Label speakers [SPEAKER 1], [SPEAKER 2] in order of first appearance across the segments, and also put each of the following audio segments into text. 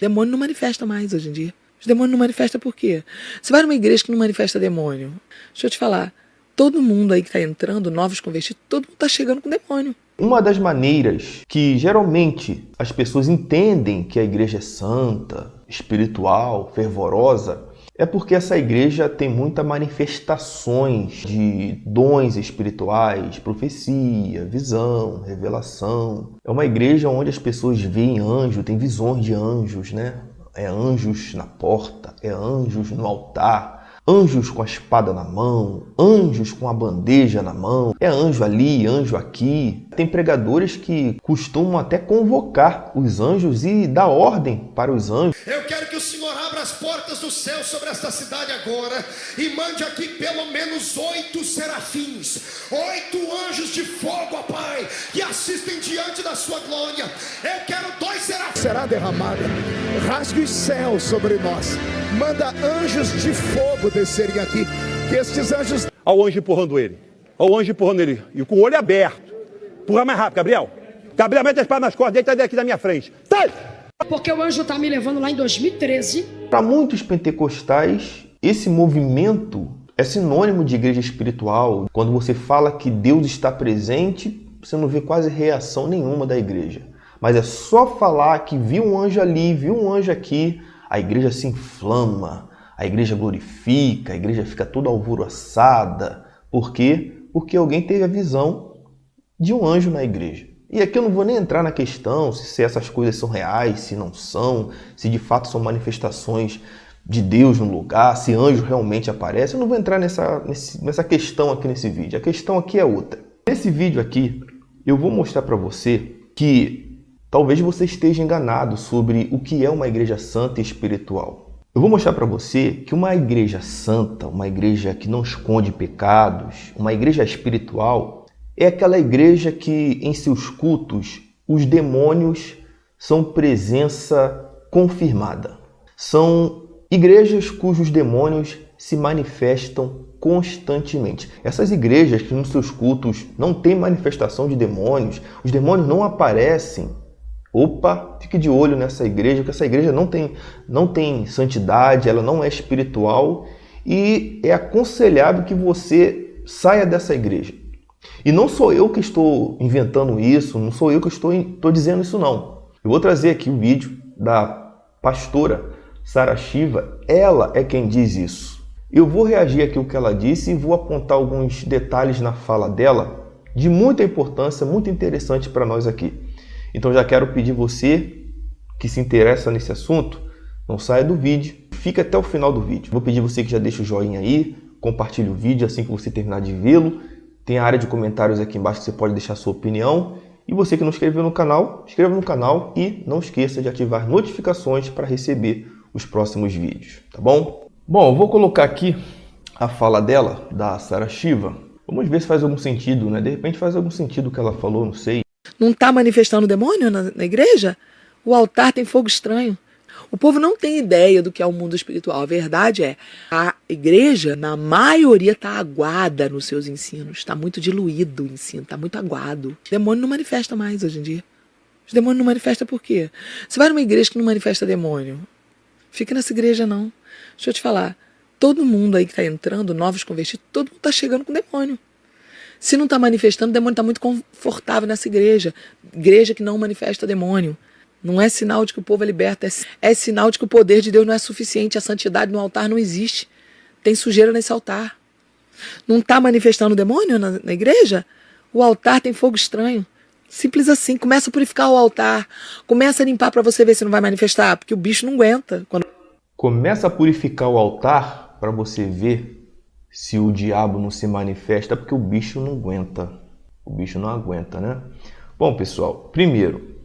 [SPEAKER 1] Demônio não manifesta mais hoje em dia. Os demônios não manifestam por quê? Você vai numa igreja que não manifesta demônio. Deixa eu te falar. Todo mundo aí que está entrando, novos convertidos, todo mundo está chegando com demônio.
[SPEAKER 2] Uma das maneiras que geralmente as pessoas entendem que a igreja é santa, espiritual, fervorosa, é porque essa igreja tem muitas manifestações de dons espirituais, profecia, visão, revelação. É uma igreja onde as pessoas veem anjos, tem visões de anjos, né? É anjos na porta, é anjos no altar. Anjos com a espada na mão, anjos com a bandeja na mão, é anjo ali, anjo aqui. Tem pregadores que costumam até convocar os anjos e dar ordem para os anjos.
[SPEAKER 3] Eu quero que o Senhor abra as portas do céu sobre esta cidade agora e mande aqui pelo menos 8 serafins, 8 anjos de fogo, ó Pai, que assistem diante da sua glória. Eu quero 2 serafins.
[SPEAKER 4] Será derramada, rasgue os céus sobre nós, manda anjos de fogo descerem aqui, que estes anjos...
[SPEAKER 5] Olha o anjo empurrando ele, olha o anjo empurrando ele, e com o olho aberto. Empurra mais rápido, Gabriel. Gabriel, mete as palmas nas cordas, deita aqui na minha frente. Sai!
[SPEAKER 6] Porque o anjo está me levando lá em 2013.
[SPEAKER 2] Para muitos pentecostais, esse movimento é sinônimo de igreja espiritual. Quando você fala que Deus está presente, você não vê quase reação nenhuma da igreja. Mas é só falar que viu um anjo ali, viu um anjo aqui, a igreja se inflama, a igreja glorifica, a igreja fica toda alvoroçada. Por quê? Porque alguém teve a visão de um anjo na igreja. E aqui eu não vou nem entrar na questão se essas coisas são reais, se não são, se de fato são manifestações de Deus no lugar, se anjo realmente aparece. Eu não vou entrar nessa questão aqui nesse vídeo. A questão aqui é outra. Nesse vídeo aqui, eu vou mostrar para você que talvez você esteja enganado sobre o que é uma igreja santa e espiritual. Eu vou mostrar para você que uma igreja santa, uma igreja que não esconde pecados, uma igreja espiritual, é aquela igreja que em seus cultos os demônios são presença confirmada. São igrejas cujos demônios se manifestam constantemente. Essas igrejas que nos seus cultos não tem manifestação de demônios, os demônios não aparecem. Opa, fique de olho nessa igreja, porque essa igreja não tem santidade, ela não é espiritual e é aconselhável que você saia dessa igreja. E não sou eu que estou inventando isso, não sou eu que estou dizendo isso não. Eu vou trazer aqui o vídeo da pastora Sarah Shiva, ela é quem diz isso. Eu vou reagir aqui ao que ela disse e vou apontar alguns detalhes na fala dela de muita importância, muito interessante para nós aqui. Então já quero pedir você que se interessa nesse assunto, não saia do vídeo, fica até o final do vídeo. Vou pedir você que já deixa o joinha aí, compartilhe o vídeo assim que você terminar de vê-lo. Tem a área de comentários aqui embaixo que você pode deixar sua opinião. E você que não inscreveu no canal, inscreva no canal e não esqueça de ativar notificações para receber os próximos vídeos, tá bom? Bom, eu vou colocar aqui a fala dela, da Sarah Shiva. Vamos ver se faz algum sentido, né? De repente faz algum sentido o que ela falou, não sei.
[SPEAKER 1] Não está manifestando demônio na igreja? O altar tem fogo estranho. O povo não tem ideia do que é o mundo espiritual. A verdade é, a igreja, na maioria, está aguada nos seus ensinos. Está muito diluído o ensino, está muito aguado. O demônio não manifesta mais hoje em dia. Os demônios não manifestam por quê? Você vai numa igreja que não manifesta demônio, fica nessa igreja não. Deixa eu te falar, todo mundo aí que está entrando, novos convertidos, todo mundo está chegando com demônio. Se não está manifestando, o demônio está muito confortável nessa igreja. Igreja que não manifesta demônio. Não é sinal de que o povo é liberto, é sinal de que o poder de Deus não é suficiente, a santidade no altar não existe. Tem sujeira nesse altar. Não está manifestando demônio na igreja? O altar tem fogo estranho. Simples assim, começa a purificar o altar, começa a limpar para você ver se não vai manifestar, porque o bicho não aguenta.
[SPEAKER 2] Começa a purificar o altar para você ver se o diabo não se manifesta, porque o bicho não aguenta. O bicho não aguenta, né? Bom, pessoal, primeiro,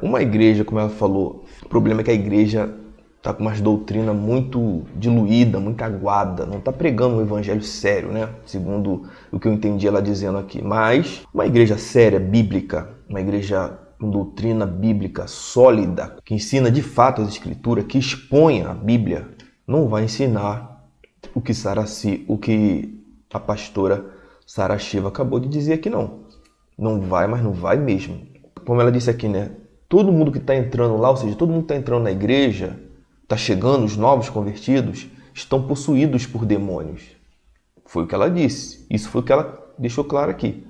[SPEAKER 2] uma igreja, como ela falou, o problema é que a igreja está com umas doutrinas muito diluída, muito aguada, não está pregando um evangelho sério, né? Segundo o que eu entendi ela dizendo aqui. Mas uma igreja séria, bíblica, uma igreja com doutrina bíblica sólida, que ensina de fato as escrituras, que expõe a Bíblia, não vai ensinar o que a pastora Sarah Shiva acabou de dizer aqui, não. Não vai, mas não vai mesmo. Como ela disse aqui, né? todo mundo que está entrando lá, ou seja, todo mundo que está entrando na igreja, está chegando, os novos convertidos, estão possuídos por demônios. Foi o que ela disse. Isso foi o que ela deixou claro aqui.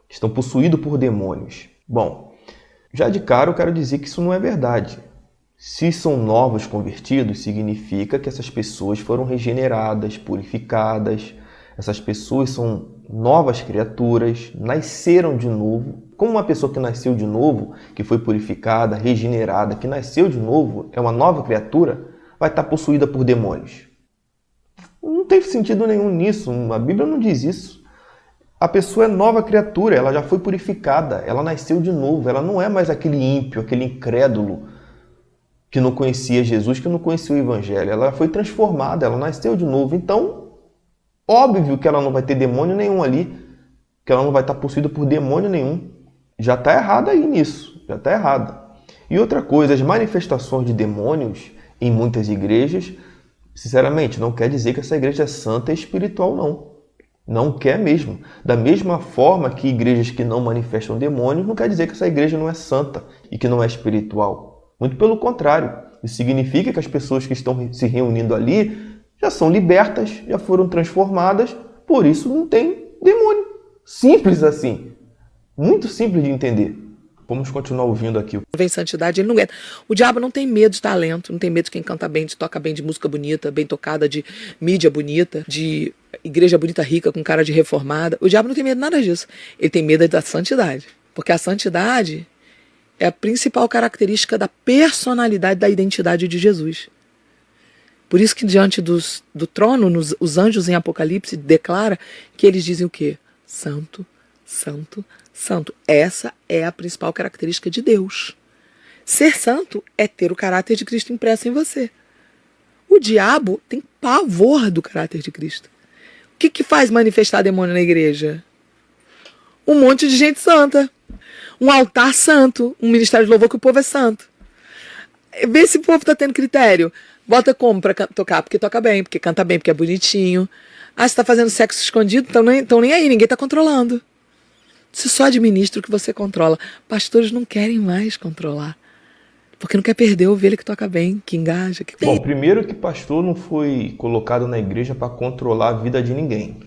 [SPEAKER 2] Estão possuídos por demônios. Bom, já de cara eu quero dizer que isso não é verdade. Se são novos convertidos, significa que essas pessoas foram regeneradas, purificadas. Essas pessoas são novas criaturas, nasceram de novo. Como uma pessoa que nasceu de novo, que foi purificada, regenerada, que nasceu de novo, é uma nova criatura, vai estar possuída por demônios. Não tem sentido nenhum nisso, a Bíblia não diz isso. A pessoa é nova criatura, ela já foi purificada, ela nasceu de novo, ela não é mais aquele ímpio, aquele incrédulo que não conhecia Jesus, que não conhecia o Evangelho. Ela foi transformada, ela nasceu de novo. Então, óbvio que ela não vai ter demônio nenhum ali, que ela não vai estar possuída por demônio nenhum. Já está errada aí nisso, já está errada. E outra coisa, as manifestações de demônios em muitas igrejas, sinceramente, não quer dizer que essa igreja é santa e espiritual, não. Não quer mesmo. Da mesma forma que igrejas que não manifestam demônios, não quer dizer que essa igreja não é santa e que não é espiritual. Muito pelo contrário. Isso significa que as pessoas que estão se reunindo ali já são libertas, já foram transformadas, por isso não tem demônio. Simples assim. Muito simples de entender. Vamos continuar ouvindo aqui.
[SPEAKER 1] Vem santidade, ele não aguenta. O diabo não tem medo de talento, não tem medo de quem canta bem, de toca bem, de música bonita, bem tocada, de mídia bonita, de igreja bonita, rica, com cara de reformada. O diabo não tem medo de nada disso. Ele tem medo da santidade. Porque a santidade é a principal característica da personalidade, da identidade de Jesus. Por isso que diante do trono, os anjos em Apocalipse declaram que eles dizem o quê? Santo, santo, santo. Essa é a principal característica de Deus. Ser santo é ter o caráter de Cristo impresso em você. O diabo tem pavor do caráter de Cristo. O que faz manifestar demônio na igreja? Um monte de gente santa. Um altar santo. Um ministério de louvor que o povo é santo. Vê se o povo está tendo critério. Bota como para tocar? Porque toca bem, porque canta bem, porque é bonitinho. Ah, você está fazendo sexo escondido? Então nem aí, ninguém está controlando. Você só administra o que você controla. Pastores não querem mais controlar. Porque não quer perder a ovelha que toca bem, que engaja, que tem.
[SPEAKER 2] Bom, primeiro que pastor não foi colocado na igreja para controlar a vida de ninguém.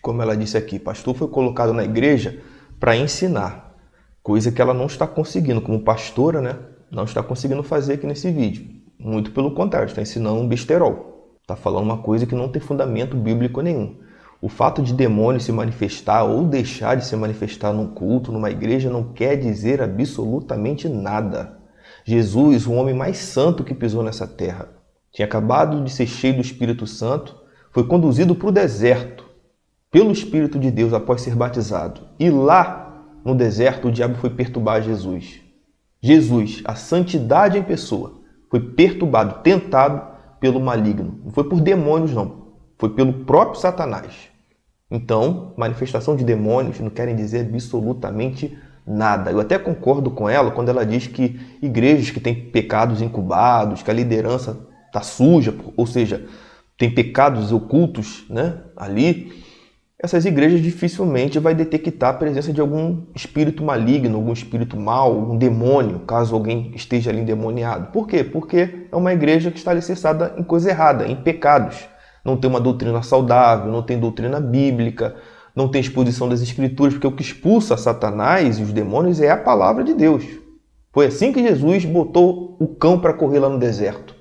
[SPEAKER 2] Como ela disse aqui, pastor foi colocado na igreja para ensinar. Coisa que ela não está conseguindo, como pastora, né? Não está conseguindo fazer aqui nesse vídeo. Muito pelo contrário, está ensinando um besterol. Está falando uma coisa que não tem fundamento bíblico nenhum. O fato de demônio se manifestar ou deixar de se manifestar num culto, numa igreja, não quer dizer absolutamente nada. Jesus, o homem mais santo que pisou nessa terra, tinha acabado de ser cheio do Espírito Santo, foi conduzido para o deserto pelo Espírito de Deus após ser batizado. E lá, no deserto, o diabo foi perturbar Jesus. Jesus, a santidade em pessoa, foi perturbado, tentado pelo maligno. Não foi por demônios, não. Foi pelo próprio Satanás. Então, manifestação de demônios não querem dizer absolutamente nada. Eu até concordo com ela quando ela diz que igrejas que têm pecados incubados, que a liderança está suja, ou seja, tem pecados ocultos, né, ali, essas igrejas dificilmente vai detectar a presença de algum espírito maligno, algum espírito mau, um demônio, caso alguém esteja ali endemoniado. Por quê? Porque é uma igreja que está alicerçada em coisa errada, em pecados. Não tem uma doutrina saudável, não tem doutrina bíblica, não tem exposição das Escrituras, porque o que expulsa Satanás e os demônios é a palavra de Deus. Foi assim que Jesus botou o cão para correr lá no deserto.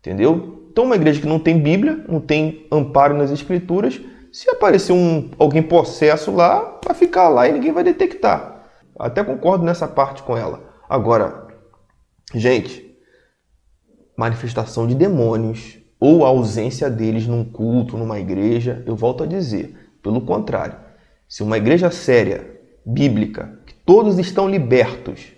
[SPEAKER 2] Entendeu? Então uma igreja que não tem Bíblia, não tem amparo nas Escrituras, se aparecer alguém possesso lá, vai ficar lá e ninguém vai detectar. Até concordo nessa parte com ela. Agora, gente, manifestação de demônios ou a ausência deles num culto, numa igreja, eu volto a dizer, pelo contrário, se uma igreja séria, bíblica, que todos estão libertos,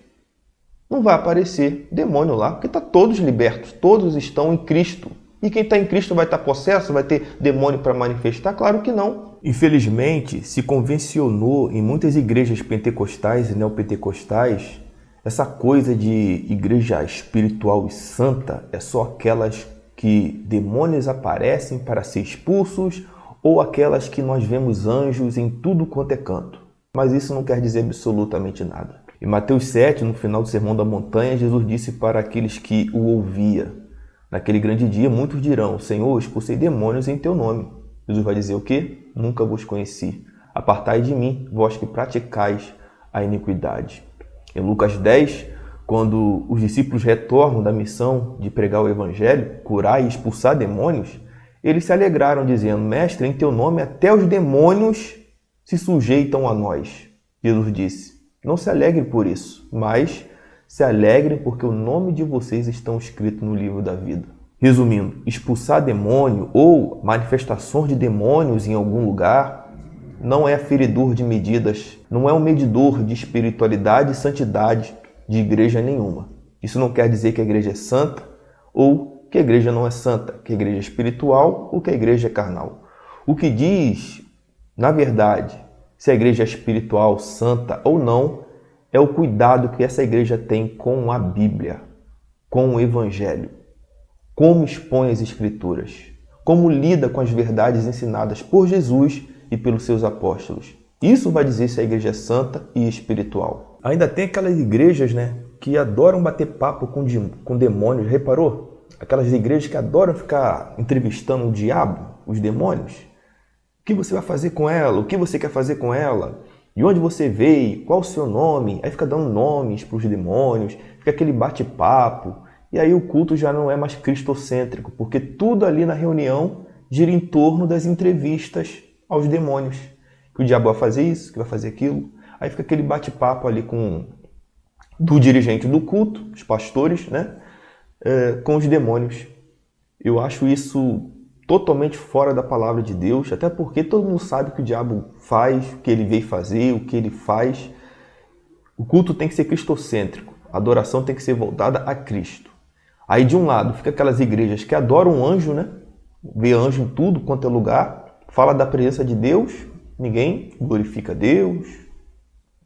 [SPEAKER 2] não vai aparecer demônio lá, porque está todos libertos, todos estão em Cristo. E quem está em Cristo vai estar possesso, vai ter demônio para manifestar? Claro que não. Infelizmente, se convencionou em muitas igrejas pentecostais e neopentecostais essa coisa de igreja espiritual e santa é só aquelas que demônios aparecem para ser expulsos ou aquelas que nós vemos anjos em tudo quanto é canto. Mas isso não quer dizer absolutamente nada. Em Mateus 7, no final do Sermão da Montanha, Jesus disse para aqueles que o ouvia: naquele grande dia, muitos dirão: Senhor, expulsei demônios em teu nome. Jesus vai dizer o quê? Nunca vos conheci. Apartai de mim, vós que praticais a iniquidade. Em Lucas 10, quando os discípulos retornam da missão de pregar o evangelho, curar e expulsar demônios, eles se alegraram dizendo: Mestre, em teu nome até os demônios se sujeitam a nós. Jesus disse: não se alegrem por isso, mas se alegrem porque o nome de vocês está escrito no livro da vida. Resumindo, expulsar demônio ou manifestações de demônios em algum lugar não é aferidor de medidas, não é um medidor de espiritualidade e santidade de igreja nenhuma. Isso não quer dizer que a igreja é santa ou que a igreja não é santa, que a igreja é espiritual ou que a igreja é carnal. O que diz, na verdade, se a igreja é espiritual, santa ou não, é o cuidado que essa igreja tem com a Bíblia, com o Evangelho, como expõe as Escrituras, como lida com as verdades ensinadas por Jesus e pelos seus apóstolos. Isso vai dizer se a igreja é santa e espiritual. Ainda tem aquelas igrejas, que adoram bater papo com demônios. Reparou? Aquelas igrejas que adoram ficar entrevistando o diabo, os demônios. O que você vai fazer com ela? O que você quer fazer com ela? De onde você veio? Qual o seu nome? Aí fica dando nomes para os demônios, fica aquele bate-papo. E aí o culto já não é mais cristocêntrico, porque tudo ali na reunião gira em torno das entrevistas aos demônios. Que o diabo vai fazer isso, que vai fazer aquilo. Aí fica aquele bate-papo ali do dirigente do culto, os pastores, com os demônios. Eu acho isso totalmente fora da palavra de Deus, até porque todo mundo sabe o que o diabo faz, o que ele veio fazer, o que ele faz. O culto tem que ser cristocêntrico, a adoração tem que ser voltada a Cristo. Aí de um lado fica aquelas igrejas que adoram anjo, vê anjo em tudo quanto é lugar, fala da presença de Deus, ninguém glorifica Deus,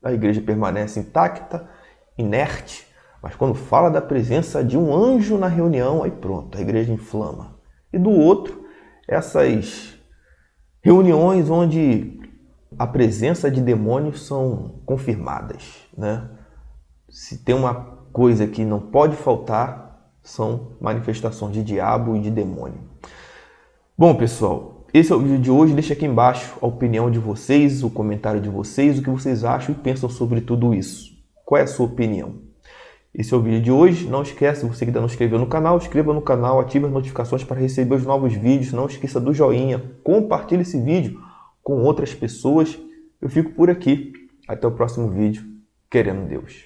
[SPEAKER 2] a igreja permanece intacta, inerte, mas quando fala da presença de um anjo na reunião, aí pronto, a igreja inflama. E do outro, essas reuniões onde a presença de demônios são confirmadas, Se tem uma coisa que não pode faltar, são manifestações de diabo e de demônio. Bom, pessoal, esse é o vídeo de hoje. Deixa aqui embaixo a opinião de vocês, o comentário de vocês, o que vocês acham e pensam sobre tudo isso. Qual é a sua opinião? Esse é o vídeo de hoje. Não esquece, você que ainda não se inscreveu no canal, inscreva no canal, ative as notificações para receber os novos vídeos. Não esqueça do joinha, compartilhe esse vídeo com outras pessoas. Eu fico por aqui. Até o próximo vídeo. Querendo Deus.